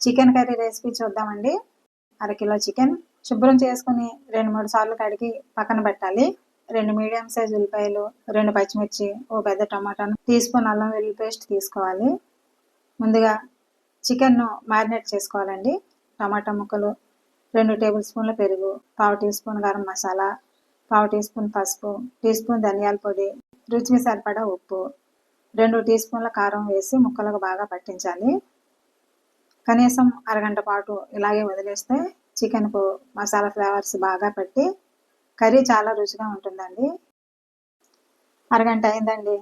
Chicken curry recipe చూద్దామండి. అరకిలో chicken శుభ్రం చేసుకొని 2, 3 సార్లు కడిగి పక్కన పెట్టాలి. 2 మీడియం సైజ్ ఉల్లిపాయలు, 2 పచ్చిమిర్చి, ఓ పెద్ద టమాటాను, టీ స్పూన్ అల్లం వెల్లుల్లి పేస్ట్ తీసుకోవాలి. ముందుగా చికెన్ను మ్యారినేట్ చేసుకోవాలండి. టమాటా ముక్కలు, 2 టేబుల్ స్పూన్ల పెరుగు, పావు టీ స్పూన్ గరం మసాలా, పావు టీ స్పూన్ పసుపు, టీ స్పూన్ ధనియాల పొడి, రుచికి సరిపడా ఉప్పు, 2 టీ స్పూన్ల కారం వేసి ముక్కలకు బాగా పట్టించాలి. కనీసం అరగంట పాటు ఇలాగే వదిలేస్తే చికెన్కు మసాలా ఫ్లేవర్స్ బాగా పట్టి కర్రీ చాలా రుచిగా ఉంటుందండి. అరగంట అయిందండి.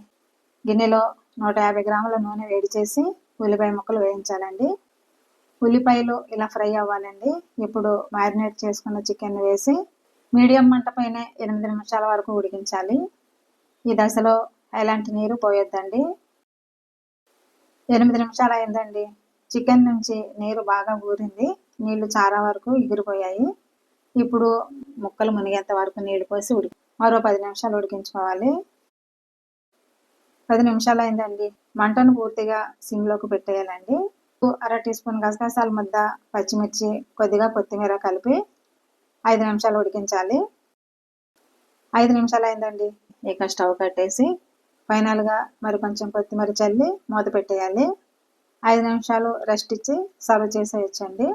గిన్నెలో 150 గ్రాముల నూనె వేడి చేసి ఉల్లిపాయ ముక్కలు వేయించాలండి. ఉల్లిపాయలు ఇలా ఫ్రై అవ్వాలండి. ఇప్పుడు మ్యారినేట్ చేసుకున్న చికెన్ వేసి మీడియం మంట పైనే 8 నిమిషాల వరకు ఉడికించాలి. ఈ దశలో ఎలాంటి నీరు పోయొద్దండి. 8 నిమిషాలు అయిందండి. చికెన్ నుంచి నీరు బాగా ఊరింది. నీళ్లు చాలా వరకు ఎగిరిపోయాయి. ఇప్పుడు ముక్కలు మునిగేంత వరకు నీళ్లు పోసి మరో 10 నిమిషాలు ఉడికించుకోవాలి. 10 నిమిషాలు అయిందండి. మంటను పూర్తిగా సిమ్లోకి పెట్టేయాలండి. అర టీ స్పూన్ గసగసాల ముద్ద, పచ్చిమిర్చి, కొద్దిగా కొత్తిమీర కలిపి 5 నిమిషాలు ఉడికించాలి. 5 నిమిషాలు అయిందండి. ఇక స్టవ్ కట్టేసి ఫైనల్గా మరి కొంచెం కొత్తిమీర చల్లి మూత పెట్టేయాలి. 5 నిమిషాలు రెస్ట్ ఇచ్చి సర్వ్ చేసేయచ్చండి.